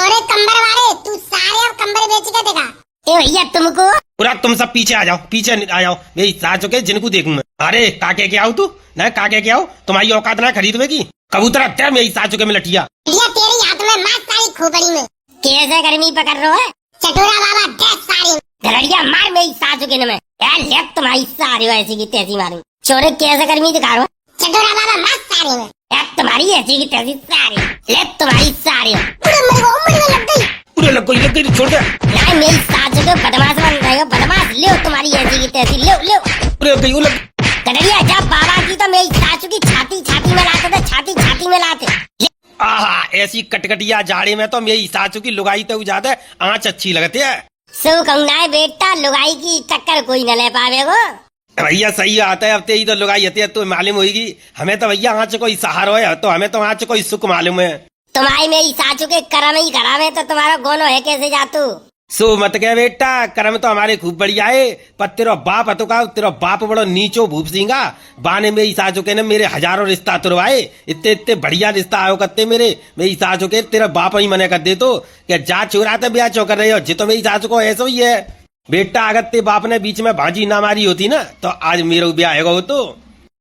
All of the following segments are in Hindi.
चोरे कंबर वाले, तू सारे अब कंबर बेच के देगा। ए भैया तुमको पूरा तुम सब पीछे आ जाओ, पीछे आ जाओ, मेरी सास के जिनको देखूं मैं। अरे काके के आओ तू, न काके के आओ, तुम्हारी औकात ना खरीदवे की। कबूतरा तेरा मेरी सास के में लटिया। भैया तेरी हाथ में मार सारी खोपड़ी में। कैसे गर्मी पकड़ रहे हो? चटोरा बाबा दे सारी घरड़िया मार मेरी सास के में। यार ले तुम्हारी सारी ऐसी की तैसी मारूं। चोरे कैसे गर्मी दिखा रहे हो? चटोरा बाबा मार सारी में। यार तुम्हारी ऐसी की तैसी सारी ले तुम्हारी सारी। उम्र लग गई। पूरे लग गई तो छोड़ दे। यार मेरी सास के बदमाश बन रहे हो, बदमाश ले तुम्हारी ऐसी की तैसी ले। पूरे लग गई घरड़िया जब बाबा की तो मेरी सास की छाती छाती में लाते थे, छाती में लाते। आहा ऐसी कटकटिया जाड़े में तो मेरी सासू की लुगाई तो ज्यादा आँच अच्छी लगती है। सो कहना है बेटा, लुगाई की टक्कर कोई न ले पावे वो। भैया सही आता है, अब तेरी तो लुगाई आती है तो मालूम होगी। हमें तो भैया आँच कोई सहारा है, तो हमें तो आँच कोई सुख मालूम है। तुम्हारी मेरी सासू के कर्म ही खराब है, तो तुम्हारा गोनो है कैसे जातू? सो मत कह बेटा, कर्म तो हमारे खूब बढ़िया है, पर तेरा बाप हतो का, तेरा बाप बड़ो नीचो भूप सिंगा। बाने मेरी सासू के ने मेरे हजारों रिश्ता तुरवाए, इतने बढ़िया रिश्ता आयो करते मेरी सासू के। तेरा बाप ही मने कर दे तो क्या जा चुराते ब्याह चौ कर रहे हो जी, तो मेरी सासू को ऐसा ही है। बेटा अगर ते बाप ने बीच में भाजी ना मारी होती ना, तो आज मेरे ब्याह है हो तो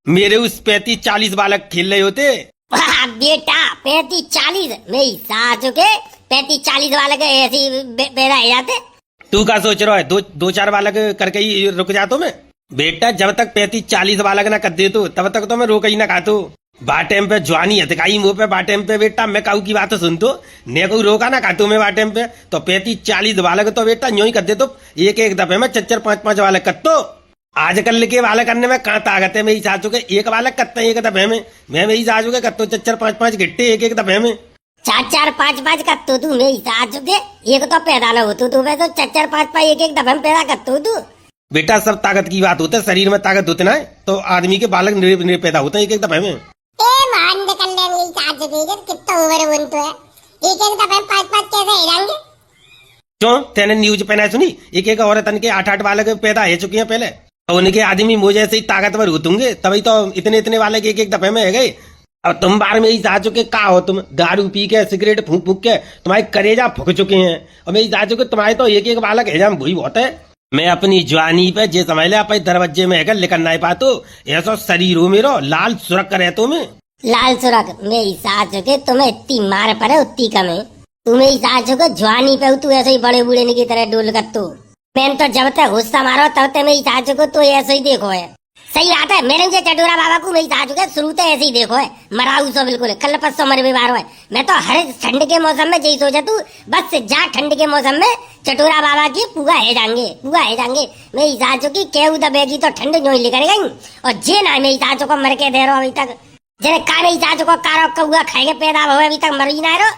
मेरे उस 35-40 बालक खेल रहे होते। बेटा 35-40 मेरी सासू के 35-40 वाले के ऐसी पैदा हो जाते। तू क्या सोच रहा है? दो चार बालक करके ही रुक जातो मैं। बेटा जब तक 35-40 बालक ना कर दे तो तब तक तो मैं रोक ही ना खातो। बाटेम पे जवानी हथकाई मुंह पे बाटेम पे बेटा मैं काऊ की बात सुन तो ने को रोका ना खातू मैं बाटेम पे। तो 35-40 बालक तो बेटा यूं ही कर दे तो एक दफे में 4-5 बालक कर तो। आजकल के बालक करने में कहाँ ताकत है? मेरी सासू के एक बालक करते हैं एक दफे में, मैं मेरी सासू के करता हूँ 4-5 घिट्टे एक दफे में। 4-5 करते तू मेरी सासू के, एक तो पैदा न हो तू तो 4-5 एक दफे में पैदा करते तू। बेटा सब ताकत की बात होता है, शरीर में ताकत होते ना तो आदमी के बालक पैदा होते हैं एक दफे में। क्यों तेने न्यूज पे ना सुनी? एक औरत के 8-8 बालक पैदा हो चुके हैं पहले, तो उनके आदमी मुझे से ही ताकतवर होते तभी तो इतने बालक एक दफे में है गए। अब तुम बार में ही जा चुके का हो, तुम दारू पी के सिगरेट फूक फूक के तुम्हारे करेजा फूक चुके हैं, और मेरी जा चुके तुम्हारे तो एक बालक है जम भूई बहुत है। मैं अपनी जवानी पे जे समझ ले अपने दरवाजे में है लेकर ना पातो, ऐसा शरीर हो मेरो लाल सुरख करे तो मैं लाल सुरख मेरी सासू के तुम्हें इतनी मार पड़े उतनी कम है। तू मेरी सासू को जवानी पे तू ऐसे ही बड़े बूढ़े की तरह डोल कर तू। मैंने तो जब तक गुस्सा मारो तब तक मेरी सासू को तो ऐसे ही देखो है। सही बात है, मेरे मुझे चटोरा बाबा को मेरी सासू के शुरू से ऐसे ही देखो है, मराऊ सो बिल्कुल कल परसों मर बीमार है। मैं तो हर ठंड के मौसम में यही सोचा तू बस जा ठंड के मौसम में चटोरा बाबा की पुआ है जाएंगे मेरी सासू की केहू दबेगी तो ठंड जो ही लेकर गई। और जे ना मेरी सासू को मर के दे रहो अभी तक, जरे का मेरी सासू को कारो कौआ खाएंगे पैदा हुए अभी तक मर ही ना रहो।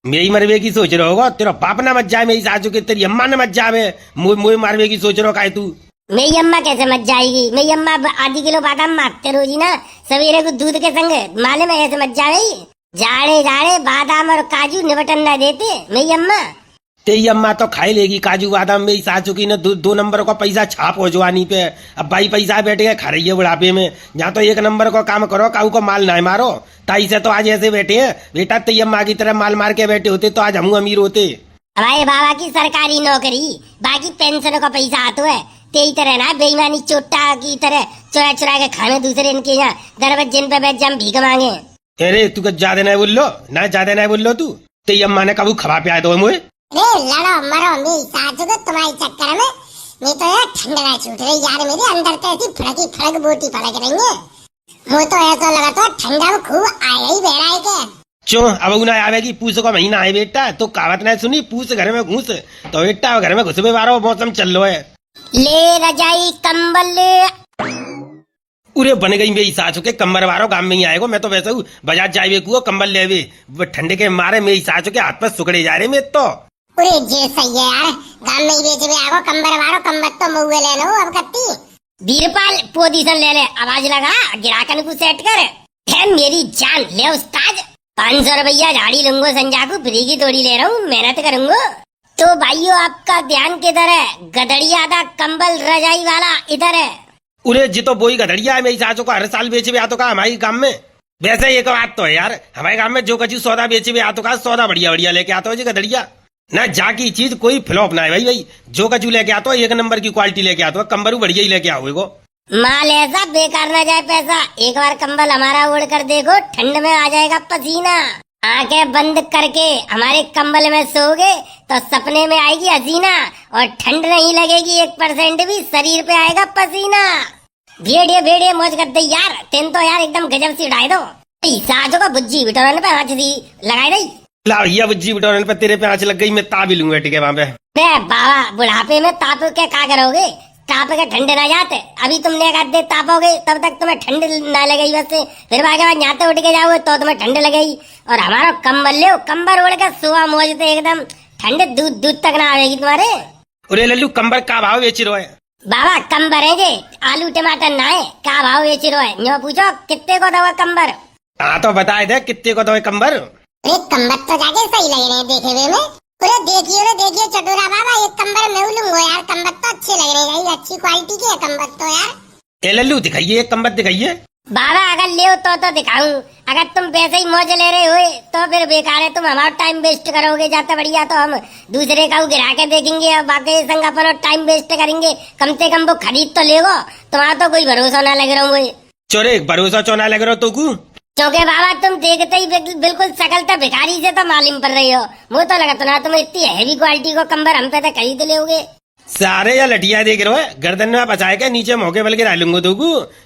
मेरी मरवे की सोच रहे होगा, तेरा बाप ना मत जाए, मेरी सासू के तेरी अम्मा ने मत जावे, मुझे मारवे की सोच रहे हो तू? मेरी अम्मा कैसे मत जाएगी? मेरी अम्मा आधी किलो बादाम मारते रोजी ना सवेरे को दूध के संग, माले में ऐसे मत जावे। जाड़े बादाम और काजू निबटन ना देते मेरी अम्मा। तेरी अम्मा तो खाई लेगी काजू बादाम, मेरी सासू की ने 2 नंबर का पैसा छाप हो जवानी पे। अब भाई पैसा बैठे गए खा रही है बुढ़ापे में, यहाँ तो 1 नंबर का काम करो, काऊ को माल ना मारो। ताई से तो आज ऐसे बैठे हैं बेटा, तेरी अम्मा की तरह माल मार के बैठे होते तो आज हम अमीर होते। हमारे बाबा की सरकारी नौकरी, बाकी पेंशन का पैसा आता है, तेरी तरह ना बेईमानी चोटा की तरह चुरा के खाने दूसरे इनके यहाँ दरवाजे पे बैठ जम भीख मांगे। अरे तू ज्यादा नहीं बोल लो तू। तेरी अम्मा ने कबू खवा पिया दो मुझे। लड़ो मरो मेरी सासू को तुम्हारे चक्कर में, मैं तो यार ठंड ना छूट रही यार, मेरे अंदर तो ऐसी फड़क बोटी फड़क रही है। मुझे तो ऐसा लगा तो ठंडा में खूब आया ही बह रहा है क्या? क्यों अब उन्हें आवेगी पूछ का महीना है बेटा, तो कहावत नहीं सुनी पूछ घर में घुस, तो बेटा घर में घुसबे बारो मौसम चल रहा है। ले रजाई कंबल ले। उरे बन गई मेरी सासू के कंबल वारो गांव में ही आएगो, मैं तो वैसे हूँ बाजार जाए को कंबल ले ठंडे के मारे मेरी सासू के हाथ पर सुखड़े जा रहे मैं तो। अरे जे सही है यार, गांव में ही बेच भी आगो कंबर वारो, कंबर तो मऊए ले लो अब कत्ती। वीरपाल पोजीशन ले ले, आवाज लगा गिराकन को सेट कर। है मेरी जान ले उस्ताद, 500 रुपया झाड़ी लूंगो संजा को, फ्री की तोड़ी ले रहा हूँ, मेहनत करूंगा। तो भाइयों आपका ध्यान किधर है? गदड़िया दा कंबल रजाई वाला इधर है। उरे जी तो बोई गधड़िया है मेरी सासू को हर साल बेचे भी तो का हमारी गांव में वैसे एक बात तो है यार, हमारे गांव में जो कछु सौदा बेचे हुए आतो का सौदा बढ़िया बढ़िया लेके आता हो जी गधड़िया ना, जाकी चीज कोई फ्लॉप ना है भाई भाई, जो कछु लेके आता हो एक नंबर की क्वालिटी लेके आता हो, कंबरू बढ़िया ही लेके आओ को। माल ऐसा बेकार ना जाए पैसा, एक बार कंबल हमारा ओढ़ कर देखो, ठंड में आ जाएगा पसीना। आंखें बंद करके हमारे कंबल में सोओगे तो सपने में आएगी हसीना, और ठंड नहीं लगेगी 1% भी, शरीर पे आएगा पसीना। भेड़िए भेड़िए मौज कर दे यार, तेन तो यार एकदम गजब सी उड़ाई दो। साजो का बुज्जी बिटोरन पे आँच दी लगाई दई। ला भैया बुज्जी बिटोरन पे तेरे पे आँच लग गई, मैं ताप भी लूंगा ठीक है वहाँ पे। बे बाबा बुढ़ापे में ताप के क्या करोगे, ताप के ठंडे ना जाते, अभी तुमने एक आधे तापोगे तब तक तुम्हें ठंड ना लगेगी, बस फिर आगे बाद यहाँ उठ के जाओगे तो तुम्हें ठंड लगेगी। और हमारा कंबल ले कंबल ओढ़ के सुबह मौजते एकदम ठंडे दूध दूध तक ना आएगी तुम्हारे। अरे लल्लू कंबर का भाव बेच रहे है? बाबा कंबर है जे, आलू टमाटर ना है, क्या भाव बेच रहे है? न्यो पूछो कितने को दो कंबर? हाँ तो बताए थे कितने को दो कंबर? अरे कंबर तो जाके सही लग रहे हैं देखे हुए में। अरे देखिए चटोरा बाबा, एक कंबर मैं लूंगा यार, कंबर तो अच्छे लग रहे हैं, अच्छी क्वालिटी के है कंबर तो यार। ए लल्लू दिखाइए एक कंबर दिखाइए। बाबा अगर ले तो दिखाऊं, अगर तुम पैसे ही मौज ले रहे हो तो फिर बेकार है, तुम हमारा टाइम वेस्ट करोगे, जाते बढ़िया तो हम दूसरे का गिरा के देखेंगे और बाकी संग अपन टाइम वेस्ट करेंगे, कम से कम वो खरीद तो लेगो, तुम्हारा तो कोई भरोसा ना लग रहा हूँ। चोरे भरोसा चौना लग रहा तो को, क्योंकि बाबा तुम देखते ही बिल्कुल शकल तो भिखारी से तो मालूम पड़ रही हो, वो तो लगा ना तुम इतनी हैवी क्वालिटी को कंबर हम पे तो खरीद लोगे। सारे या लटिया देख रहे हो, गर्दन में बचाए के नीचे मौके बल के डाल लूंगा तो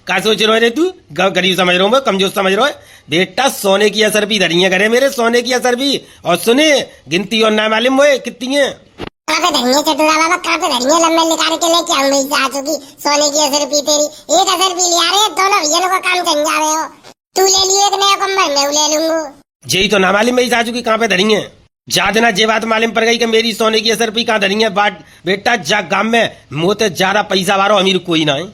का सोच रहे रे तू, गरीब समझ रहा हूँ कमजोर समझ रहा है बेटा, सोने की असर भी धरिया करे मेरे, सोने की असर भी, और सुने गिनती और ना मालूम हुए कितनी है। कहाँ पे धनिया चटोरा बाबा, कहाँ पे धनिया लंबे निकाल के लेके आऊंगी चाचू की सोने की असर पी तेरी, एक असर पी लिया रे, दोनों भैया का काम चल जा रहे हो, तू ले लियो एक नया कंबल मैं ले लूंगा। यही तो ना मालूम मेरी सासू की कहाँ पे धरी है, जा देना जे बात मालूम पड़ गई कि मेरी सोने की असर भी कहाँ धरी है, बाट बेटा जा गांव में मोते ज्यादा पैसा वारो अमीर कोई ना है,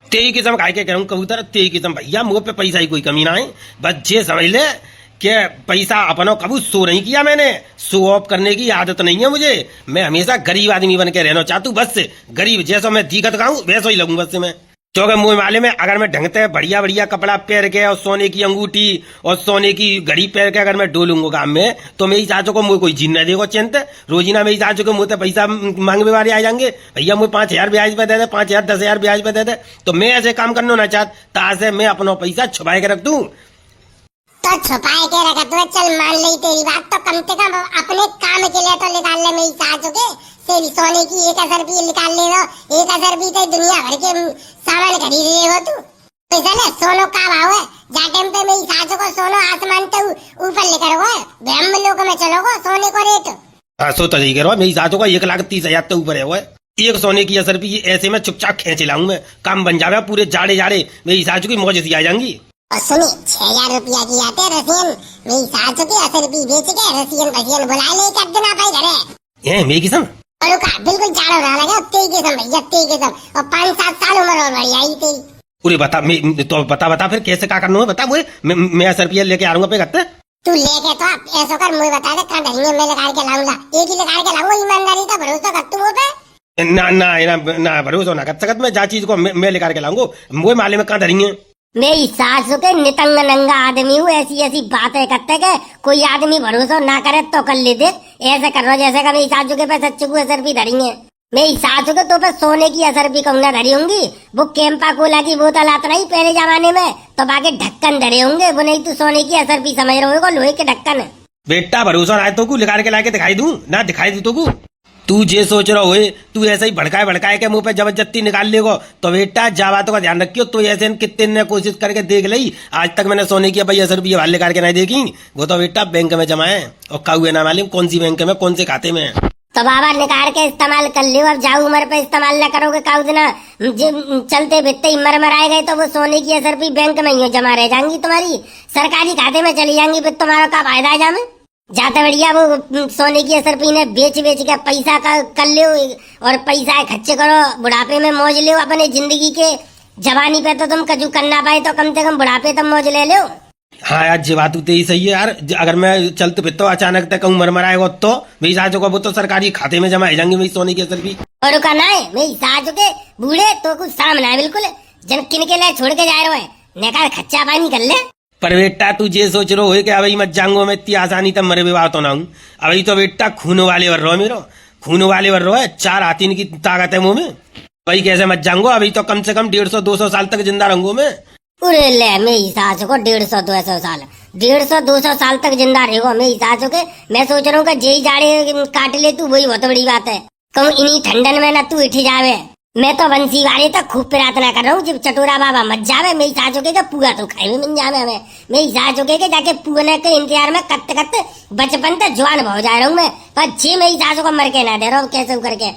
तेरी किस्म खाए के कहूँ कबूतर, तेरी किस्म भैया मुँह पे पैसा ही कोई कमी ना है, बस जे समझ ले कि पैसा अपनों कबू शो नहीं किया मैंने, शो ऑफ करने की आदत नहीं है मुझे, मैं हमेशा गरीब आदमी बन के रहना चाहता हूँ, बस से गरीब जैसा मैं दिखत गाऊँ वैसा ही लगूं बस से मैं। क्योंकि मुँह मालूम है अगर मैं ढंगते बढ़िया बढ़िया कपड़ा पहन के और सोने की अंगूठी और सोने की घड़ी पहन के अगर मैं डोलूंगा काम में तो मेरी चाचो को मुझे कोई जीन न देगा चिंत, रोजीना मेरी चाचो को मुझे पैसा मांगने वाले आ जाएंगे, भैया मुझे 5,000 ब्याज पे दे दे, 5,000 10,000 ब्याज पे दे दे, तो मैं ऐसे काम करना ना चाहता, तासे मैं अपना पैसा छुपाए के रख दूं। तो छुपाए के रखा तो चल मान ली तेरी बात, तो कम से कम अपने काम के लिए तो निकाल ले मेरी चाचो के सोने की एक असर भी निकाल ले, एक असर भी तो दुनिया भर के सामान खरीद रहे हो तू, पैसा ले सोनो का भाव है, जा टाइम पे मेरी सासू को सोनो आसमान से ऊपर लेकर गए, ब्रह्म लोक में चलोगे सोने को रेट। हाँ सो तो यही कह रहा मेरी सासू का 1,30,000 तो ऊपर है वो, एक सोने की असर भी ऐसे में चुपचाप खींच लाऊं मैं, काम बन जावे पूरे जाड़े जाड़े मेरी सासू की मौज सी आ जाएंगी। और सुनिए 6,000 रुपया की आते रसियन, मेरी सासू की असर भी बेच के रसियन बुला ले कर देना भाई घरे। मेरी किस्म और का बिल्कुल जाड़ो रहा लगा तेरी किस्म भैया, तेरी किस्म, और 5-7 साल उम्र और बढ़ी आई तेरी। पूरे बता तो बता फिर कैसे क्या करना है बता, वो मैं 10 रुपया लेके आ रहा हूँ पे, तू लेके तो आप ऐसा कर मुझे बता दे कहाँ धनिया मैं लगा के लाऊंगा, एक ही लगा के लाऊंगा, ईमानदारी का भरोसा कर तू मुझ पे। ना भरोसा ना कर सकत, मैं जा चीज को मैं लेकर के लाऊंगा, वो माले में कहाँ धरी है। मेरी सासू के नितंग नंगा आदमी हूँ, ऐसी ऐसी बातें करते के कोई आदमी भरोसा ना करे तो कर ले, देख ऐसे कर रहा जैसे का मेरी सासू के पे सच्चू को असर भी धरी है, मेरी सासू के तो पे सोने की असर भी कहूँ ना धरी होंगी, वो कैंपा कोला की बोतल आता नहीं पहले जमाने में, तो बाकी ढक्कन धरे होंगे, वो नहीं तो सोने की असर भी समझ रहे हो, लोहे के ढक्कन। बेटा भरोसा ना तो लेकर के लाके दिखाई दूं ना, दिखाई दू तो तू जे सोच रहा हो तू ऐसे ही भड़काए के मुंह पे जबरदस्ती निकाल लेगो तो बेटा जा बातों का ध्यान रखियो, तो ऐसे कितने ने कोशिश करके देख ली, आज तक मैंने सोने की भाई 10 रुपये वाले करके नहीं देखी, वो तो बेटा बैंक में जमा है और का हुए ना मालूम कौन सी बैंक में कौन से खाते में। तो बाबा निकाल के इस्तेमाल कर लियो, अब जाओ उम्र पे इस्तेमाल ना करोगे काउ दिन चलते बितते ही मर आए गए तो वो सोने की असर भी बैंक में ही जमा रह जाएंगी, तुम्हारी सरकारी खाते में चली जाएंगी, फिर तुम्हारा का फायदा जामे, जाते बढ़िया वो सोने की असर पीने बेच के पैसा का कर लो और पैसा खर्च करो, बुढ़ापे में मौज लो अपने जिंदगी के, जवानी पे तो तुम कजू करना पाए तो कम से कम बुढ़ापे तब मौज ले लो। हाँ यार ये बात तो सही है यार, अगर मैं चलते फिरते अचानक तक कहूँ मरमराएगा तो मेरी सासू को वो तो सरकारी खाते में जमा हो जाएंगे मेरी सोने की असर भी। और का ना है मेरी सासू के बूढ़े तो कुछ शर्म ना है बिल्कुल, जन किन के लिए छोड़ के जा रहे हो, नेकार खच्चा पानी कर ले। पर बेटा तू ये सोच रो है कि अभी मत जाऊंगा मैं इतनी आसानी तक मरे विवाह तो ना हूँ। अभी तो बेटा खून वाले वर रहो मेरो, खून वाले वर रहो है, 4 हाथीन की ताकत है मुंह में। भाई कैसे मत जाऊंगा, अभी तो कम से कम 150-200 साल तक जिंदा रहूंगा मैं। अरे ले मेरी सास को 150-200 साल, 150-200 साल तक जिंदा रहेगा मेरी सास के। मैं सोच रहा हूँ कि जेई जाड़े काट ले तू, वही बहुत बड़ी बात है। कहूँ इन्हीं ठंडन में ना तू उठ जावे। मैं तो बंसी वाले तक खूब प्रार्थना कर रहा हूँ जब चटोरा बाबा मत जावे मेरी सास के पुआ तो खाए में मिल जावे हमें। मेरी सास के जाके पुगने के इंतजार में कत कत बचपन तक जवान हो जा रहा हूँ मैं। पर जे मेरी सास को मर के ना दे रहा हूँ कैसे करके।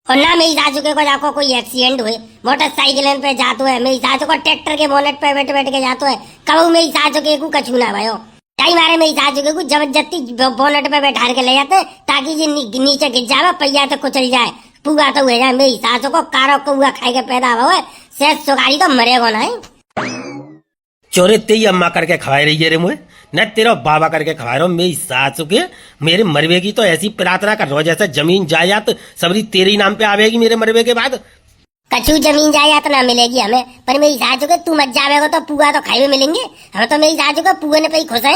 और ना मेरी सासू के को जाको कोई एक्सीडेंट हुए, मोटरसाइकिल पे जातो है, मेरी सासू को ट्रैक्टर के बोनेट पे बैठ बैठ के जातो है, कब मेरी सासू के को कछू ना भयो। कई मारे मेरी सासू के को जबरदस्ती बोनेट पे बैठा के ले जाते हैं ताकि जी नीचे गिर जावे, पहिया तो कुचल जाए, पूगा तो हुए जाए। मेरी सासू को कारो कौआ खाए के पैदा हुआ, सेहत सुखारी तो मरेगो ना। चोरे तेरी अम्मा करके खवाए रही है रे मुझे, न तेरा बाबा करके खवा रहा हूँ। मेरी सासू के मेरे मरवे की तो ऐसी प्रार्थना कर रहा हूँ जैसे जमीन जायदाद सबरी तेरे ही नाम पे आवेगी मेरे मरवे के बाद। कछु जमीन जायदाद ना मिलेगी हमें, पर मेरी सासू के तू मत जावेगा तो पुआ तो खाए में मिलेंगे। हम तो मेरी सासू को पुगने पे ही खुश है।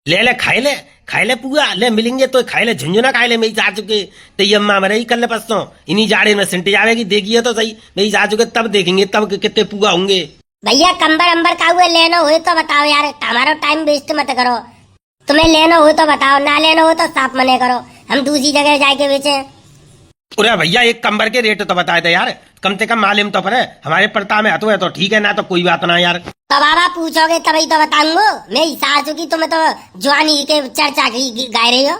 ले ले खाए ले पुआ ले, मिलेंगे तो खाए ले, झुंझुना खाए ले मेरी सासू के। तेरी अम्मा मरे ही कल परसों, इन्हीं जाड़े में सिंट जावेगी, देखिए तो सही मेरी सासू के, तब देखेंगे तब कितने पुआ होंगे। भैया कंबर अंबर का हुए लेना हो तो बताओ यार, हमारा टाइम वेस्ट मत करो। तुम्हें लेना हो तो बताओ, ना लेना हो तो साफ मने करो, हम दूसरी जगह जाके बेचे। अरे भैया एक कंबर के रेट तो बता दे यार, कम से कम मालूम तो पड़े। हमारे पड़ता में हतो है तो ठीक है, ना तो कोई बात ना यार। तो बाबा पूछोगे तभी तो बताऊंगा। मेरी सासू की तुम्हें तो जवानी के चर्चा की गा रही हो,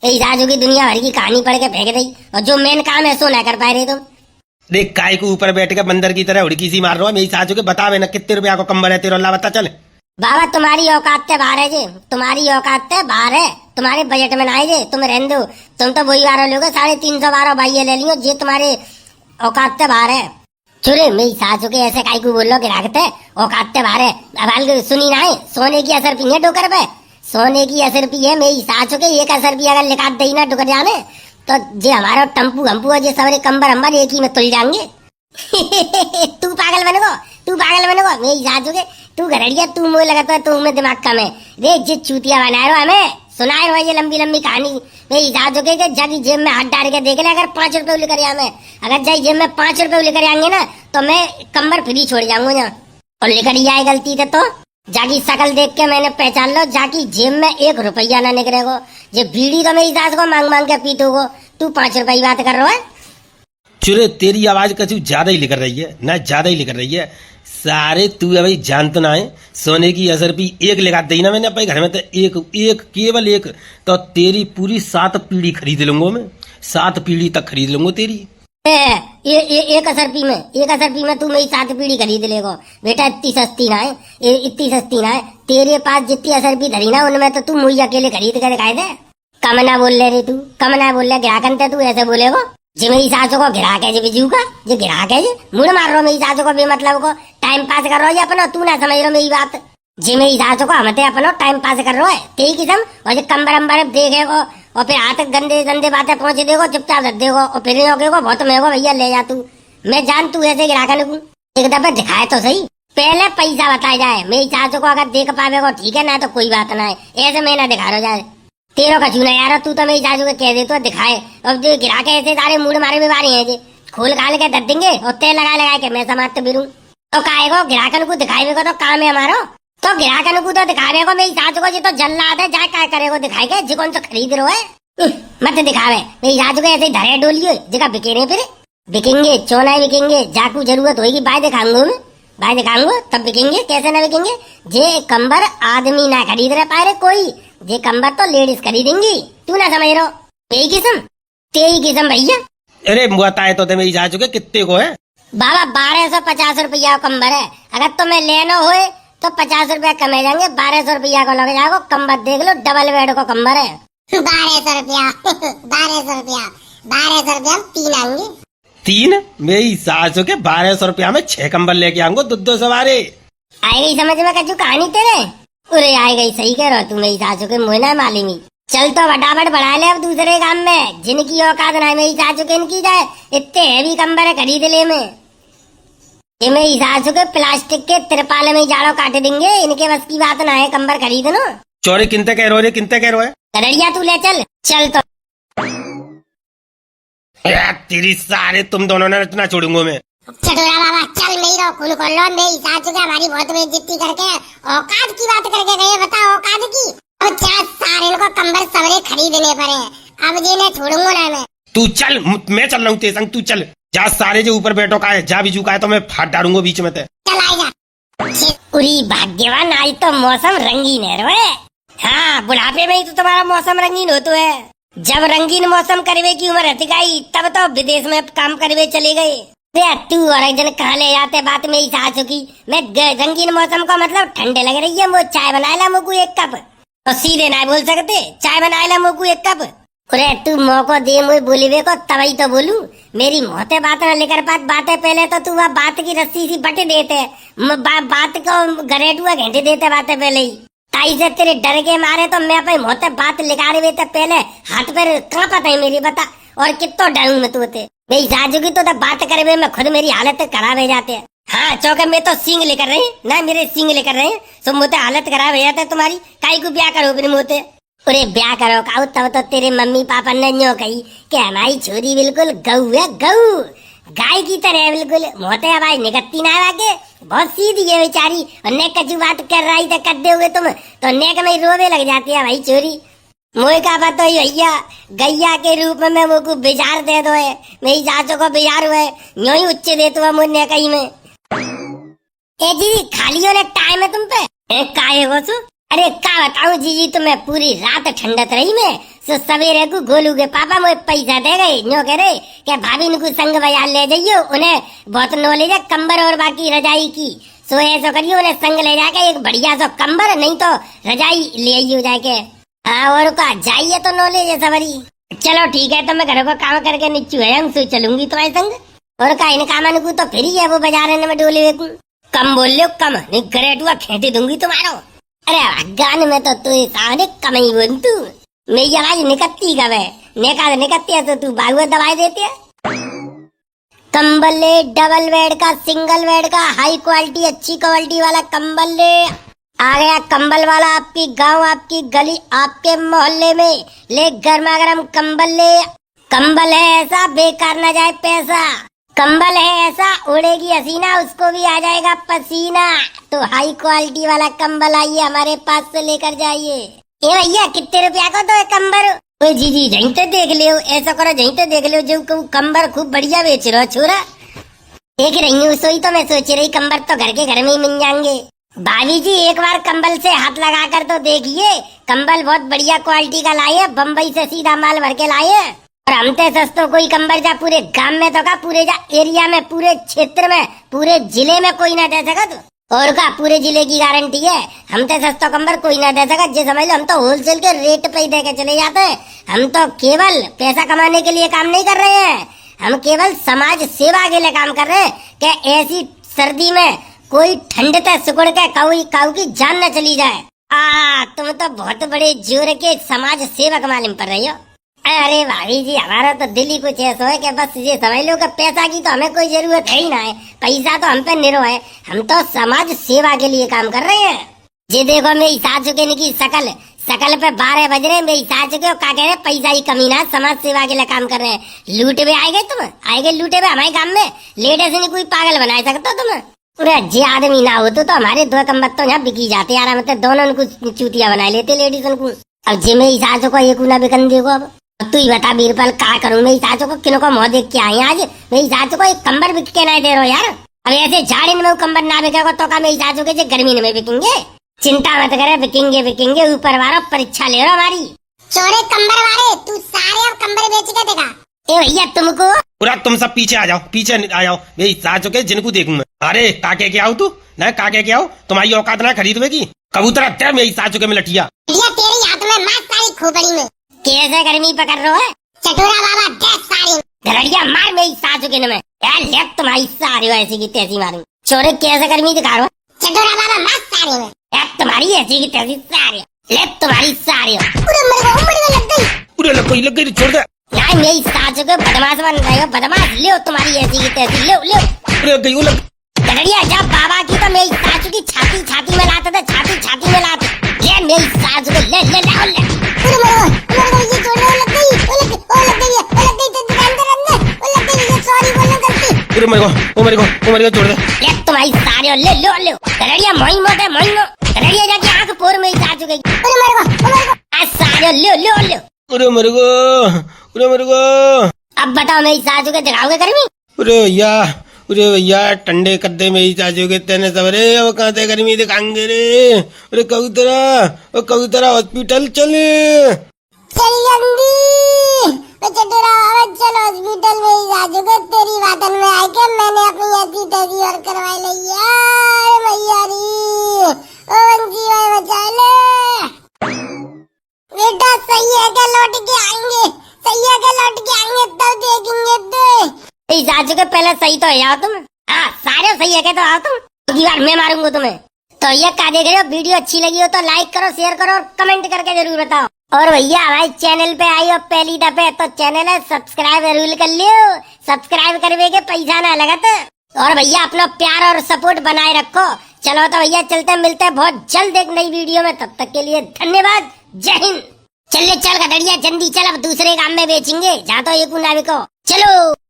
मेरी सासू की दुनिया भर की कहानी पढ़ के फेंक दी, और जो मेन काम है सो ना कर पा रहे तुम। देख काय को ऊपर बैठ के बंदर की तरह उड़की सी मार रहा है। मेरी सासू के बतावे ना कितने रुपया को कंबल है तेरा, अल्लाह बता चल। बाबा तुम्हारी औकात से बाहर है जी, तुम्हारी औकात से बाहर है, तुम्हारे बजट में ना आए जे, तुम रहने दो। तुम तो वही 12 लोगे, 350 भाई ले लियो, जे तुम्हारे औकात से बाहर है। चुरे मेरी सासू के ऐसे काय को बोल लो कि राखते औकात से बाहर है। अब सुनी ना है, सोने की असर पी है डोकर पे, सोने की असर पी है मेरी सासू के। एक असर भी अगर लिखा दे ना डोकर जाने तो जे हमारा टम्पू हम्पू जे सारे कंबर हमारे एक ही में तुल जाएंगे। तू पागल बनेगो, तू पागल बनेगो मेरी सासू के, तू घरड़िया, तू मुँह लगाता है, तू में दिमाग कम है रे। जे चूतिया बनाए रहो हमें, सुनाए रहो ये लंबी लंबी कहानी। मेरी सासू के जागी जेब में हाथ डाल के देख ले, अगर 5 रुपए लेकर हमें, अगर जाई जेब में 5 रुपए लेकर आएंगे ना तो मैं कंबर फ्री छोड़ जाऊंगा ना। और लेकर ही आए गलती थे तो जाकी शकल देख के मैंने पहचान लो, जाकी जेब में 1 रुपया ना निकलेगो। जे बीड़ी तो मेरी सास को मांग मांग के पीतोगो, तू 5 रुपए की बात कर रहा है। चुरे तेरी आवाज कछु ज्यादा ही लिख रही है ना, ज्यादा ही लिख रही है सारे। तू अभी जानता ना है, सोने की असर भी 1 लगा दी ना मैंने अपने घर में, तो एक केवल 1 तो तेरी पूरी 7 पीढ़ी खरीद लूंगा मैं, 7 पीढ़ी तक खरीद लूंगा तेरी। ये 1 असरपी में, 1 असरपी में तू मेरी 7 पीढ़ी खरीद लेगो बेटा। इतनी सस्ती ना है, इतनी सस्ती ना है। तेरे पास जितनी असरपी धरी ना उनमें तो तू मुझे अकेले खरीद कर दिखाई दे। कम ना बोल ले रे तू, कम ना बोल ले, ग्राहकन ते तू ऐसे बोलेगो। जे मेरी सासू को ग्राहक है, जे बिजू का जे ग्राहक है, जे मुड़ मार रहा मेरी सासू को बेमतलब को, टाइम पास कर रहा है अपना, तू ना समझ रहा मेरी बात। जे मेरी सासू को हमते अपनो टाइम पास कर रहा है तेरी किस्म, और जो कंबर अंबर देखेगो और फिर हाथ गंदे गंदे बातें पहुंच देगो, चुपचाप रख देगो और फिर होगेगो बहुत महंगो भैया ले जा तू। मैं जान तू ऐसे ग्राहकन को एक दफे दिखाए तो सही, पहले पैसा बताया जाए। मेरी सासू को अगर देख पावेगो ठीक है, ना तो कोई बात ना है, ऐसे मैं ना दिखा रहा जाए। तेरो का चूना यार, तू तो मेरी सासू के कह दे तो दिखाए। अब जो गिरा के ऐसे सारे मूड मारे बीमारी है, जे खोल खाल के धर देंगे और तेल लगा लगा के मैं समाप्त बिरूं तो काहेगो गिराकन को दिखाएगा तो काम है हमारो। तो गिराकन को तो दिखावेगो मेरी सासू को, जी तो जल्लाद है, जाए क्या करेगो दिखाए के, जी कौन सा खरीद रहो है। मत दिखावे मेरी सासू को ऐसे धरे डोलियो जगह बिकेने, फिर बिकेंगे चोना बिकेंगे, जाकू जरूरत होगी बाय दिखाऊंगा मैं, बाय दिखाऊंगा तब बिकेंगे, कैसे ना बिकेंगे। जे कंबर आदमी ना खरीद रहे पाए कोई, जे कंबर तो लेडीज खरीदेंगी, तू ना समझ रहो। तेरी किस्म भैया। अरे बताए तो मेरी सासू के कितने को है बाबा, 1250 रुपया कंबर है। अगर तुम्हें लेना हो तो 50 रुपया कमे जाएंगे, 1200 रुपया को लग जाएगा। कंबर देख लो, डबल बेड को कंबर है। 1200 रुपया 1200 रुपया 1200 रुपया 3 आएंगे। 3 मेरी सासू के 1200 रुपया में 6 कंबल लेके आऊंगा, 2 सवारे। आई गई समझ में कचू कहानी तेरे। अरे आई गई, सही कह रहा तू मेरी सासू के, मुझे ना मालूम ही। चल तो फटाफट बढ़ा ले अब दूसरे काम में, जिनकी औकात ना मेरी सासू के इनकी जाए, इतने हैवी कंबर खरीद ले में। ये मेरी सासू के प्लास्टिक के तिरपाल में जाड़ो काट देंगे, इनके बस की बात ना है कंबर खरीदनो। चोरे किनते कह रहे हो, किनते कह रहे हो? गदड़िया तू ले चल चल तो। यार तेरी सारे तुम दोनों ने इतना छोड़ूंगा मैं। चटोरा बाबा चल नहीं रहो, खून खोल लो। मेरी सासू के हमारी बहुत बेइज्जती करके औकात की बात करके गए, बताओ औकात की। अब चार सारे इनको कंबर सवरे खरीदने पड़े, अब जी ने छोड़ूंगा ना मैं। तू चल, मैं चल रहा हूँ तेरे संग, तू चल। जा सारे जो ऊपर बैठो का है, जा बीजू का है तो मैं फाट डालूंगा बीच में ते। चल आएगा। उरी भाग्यवान, आज तो मौसम रंगीन है रे। हाँ, बुढ़ापे में ही तो तुम्हारा मौसम रंगीन होता है। जब रंगीन मौसम करवे की उम्र रहती गई तब तो विदेश में काम करवे चले गए। तू और एक जन कहाँ ले जाते बात मेरी सासू की। मैं रंगीन मौसम का मतलब ठंडे लग रही है, वो चाय बना ला मोकू एक कप। तो सीधे ना बोल सकते, चाय बना ला मोकू एक कप। अरे तू मौको दे मुझे बोलीवे को तभी तो बोलू। मेरी मोहते बात न लेकर बातें पहले तो तू वह बात की रस्सी सी बटे देते, बात को गरेटुआ घंटे देते बातें पहले ही। ताई से तेरे डर के मारे तो मैं अपनी मोहते बात लिखा रहे थे पहले हाथ पैर कांपता है मेरी, बता। और कितो डरू मैं तू ते मेरी साजू की तो बात करे मैं खुद मेरी हालत खराब हो जाते है। हाँ चौके में तो सिंग लेकर रहे ना, मेरे सिंग लेकर रहे तो मोते हालत खराब हो जाते तुम्हारी। काई को ब्याह करो फिर मोते। अरे ब्याह करो काऊ तब तो तेरे मम्मी पापा ने न्यो कही कि हमारी छोरी बिल्कुल गऊ है, गऊ गाय की तरह है बिल्कुल। मोते आवाज निकलती ना आगे, बहुत सीधी है बेचारी। और नेक कचू बात कर रही तो कर दोगे तुम तो नेक में रोवे लग जाती है भाई छोरी। मोए का पता ही भैया गैया के रूप में वो को बिजार दे दो है, मेरी जाचो को बिजार हुए यूं ही उच्च दे तो मुन्ने कहीं में। ए जीजी खाली होने टाइम है तुम पे काहे हो सु? अरे का बताऊं जीजी, तुम्हें पूरी रात ठंडत रही मैं। सो सवेरे को गोलू के पापा मुझे पैसा दे गए, न्यो कह रहे कि भाभी इनको संग बाजार ले जाइयो, उन्हें बहुत नॉलेज है कंबर और बाकी रजाई की। सो ऐसा करियो उन्हें संग ले जाके एक बढ़िया सा कंबर नहीं तो रजाई ले आइयो जाके। हाँ और का जाइए तो नॉलेज है सबरी। चलो ठीक है, तो मैं घर को काम करके नीचू है सो चलूंगी तुम्हारे संग। और का इन कामन को तो फिर ही है वो बाजार में डोले कम बोल लो, कम नहीं गरेटुआ खेटे दूंगी तुम्हारो। अरे गान में तो तू सामने कम ही बोल तू, मेरी आवाज निकलती कब है, निकलती है तो तू बागुआ दवाई देती है। कंबल ले डबल बेड का, सिंगल बेड का, हाई क्वालिटी अच्छी क्वालिटी वाला कंबल ले आ गया। कंबल वाला आपकी गांव, आपकी गली, आपके मोहल्ले में ले गर्मा गर्म कंबल ले। कंबल है ऐसा बेकार न जाए पैसा, कंबल है ऐसा उड़ेगी हसीना उसको भी आ जाएगा पसीना। तो हाई क्वालिटी वाला कंबल आइए हमारे पास से लेकर जाइए। ए भैया कितने रुपया का तो है कंबर? ओए जी जहीं तो देख लियो, ऐसा करो जहीं तो देख लियो, जो कंबर खूब बढ़िया बेच रहा छोरा। देख रही हूँ सोई तो मैं सोच रही कंबर तो घर के घर में ही मिल जाएंगे। भाभी जी एक बार कंबल से हाथ लगा कर तो देखिए, कंबल बहुत बढ़िया क्वालिटी का लाए, बम्बई से सीधा माल भर के लाए। और हमते सस्तो कोई कंबल जा पूरे गांव में तो का पूरे जा एरिया में, पूरे क्षेत्र में, पूरे जिले में कोई ना दे सकत। और का पूरे जिले की गारंटी है, हमते सस्ता कंबल कोई ना दे सकत। जे समझ लो हम तो होलसेल के रेट पे ही दे के चले जाते हैं। हम तो केवल पैसा कमाने के लिए काम नहीं कर रहे हैं, हम केवल समाज सेवा के लिए काम कर रहे हैं कि ऐसी सर्दी में कोई ठंड से सिकुड़ के काऊ की जान न चली जाए। तुम तो बहुत बड़े जोर के समाज सेवक मालूम पड़ रही हो। अरे भाभी जी हमारा तो दिल ही कुछ ऐसा है कि बस ये समझ लो कि पैसा की तो हमें कोई जरूरत है ही ना है, पैसा तो हम पे निरो है, हम तो समाज सेवा के लिए काम कर रहे हैं। ये देखो मेरी सासू के निकी शकल पे 12 बज रहे, मेरी सासू के क्या कह रहे पैसा ही कमी ना, समाज सेवा के लिए काम कर रहे हैं। लूटे में आएगे तुम, आएगे लूटे में हमारे काम में, लेडे से नहीं कोई पागल बना सकते तुम। पूरा जे आदमी ना हो तो हमारे दो कंबल तो यहाँ बिकी जाते यार, मतलब दोनों उनको चूतिया बना लेते लेडीज उनको। अब जे मेरी सासू को एक ना बिकन देखो। अब तू ही बता बीरबल क्या करूं, मेरी सासू को किनो को मुँह देख के आई आज। मेरी सासू को एक कंबर बिक के नहीं दे रहे यार। अब ऐसे झाड़ी में कंबर ना बिकेगा तो का मेरी सासू के गर्मी में बिकेंगे। चिंता मत करे, बिकेंगे ऊपर वाला परीक्षा ले रहा हमारी। चोरे कंबर वाले तू सारे अब कंबर बेच के देगा। ए भैया तुमको पूरा तुम सब पीछे आ जाओ, पीछे आ जाओ, मेरी सासू के जिनको देखूं मैं। अरे काके के आओ तू न, काके के आओ, तुम्हारी औकात ना खरीदवे की कबूतर तेरे मेरी सासू के में लठिया तेरी हाथ में मार सारी खोपड़ी में। कैसे गर्मी पकड़ रहे हो? चटोरा बाबा दे सारी धड़िया मार मेरी सासू के में यार, तुम्हारी सारी ऐसी की तैसी मारूं। चोरे कैसे गर्मी दिखा रहे हो? चटोरा बाबा मार सारी में तुम्हारी ऐसी की तैसी सारी ले, तुम्हारी सारी पूरे लग गई छोड़ दे यार। मेरी सासू को बदमाश बन रहे हो, बदमाश ले तुम्हारी ऐसी की तैसी ले। गई गडरिया जब बाबा की तो मेरी सासू की छाती छाती में लाते थे, छाती छाती में लाते। ये मेरी सासू को ले ले ले ले। अरे मरो ये छोड़ दे, लग गई, ओ लग गई, ओ लग गई तो दुकान पे रख दे, ओ लग गई, ये सॉरी बोलना गलती। अरे मेरे को छोड़ दे। ये तुम्हारी सारे ले लो ले। गडरिया मोई मोटे मोई मो। गडरिया जाके आंख पोर में ही सासू गई। अरे मरो आज सारे ले लो ले। अरे मेरे को अब बताओ मेरी सासू के जगाओगे गर्मी? अरे भैया ठंडे कद्दे में ही चाचू के तेने सवरे, अब कहाँ से गर्मी दिखाएंगे रे। अरे कबूतरा हॉस्पिटल चल जल्दी, चटोरा चल हॉस्पिटल में ही सासू को तेरी वातन में आके मैंने अपनी ऐसी तैसी और करवाई ली यार भैया री। ओ बंसी भाई बचा ले बेटा, सही है क्या लौट के आएंगे, सही है क्या लौट के आएंगे तब देखेंगे तो। इस सासू के पहले सही तो है आओ तुम। हाँ सारे सही है क्या तो आओ तुम, अगली बार मैं मारूंगा तुम्हें। तो ये क्या देख रहे हो, वीडियो अच्छी लगी हो तो लाइक करो, शेयर करो और कमेंट करके जरूर बताओ। और भैया हमारे चैनल पे आई हो पहली दफे तो चैनल है सब्सक्राइब जरूर कर लियो, सब्सक्राइब करवे के पैसा ना लगत। और भैया अपना प्यार और सपोर्ट बनाए रखो। चलो तो भैया चलते मिलते हैं बहुत जल्द एक नई वीडियो में, तब तक के लिए धन्यवाद, जय हिंद। चल गडरिया जल्दी चल, अब दूसरे काम में बेचेंगे, जहाँ तो एक ना बिको। चलो।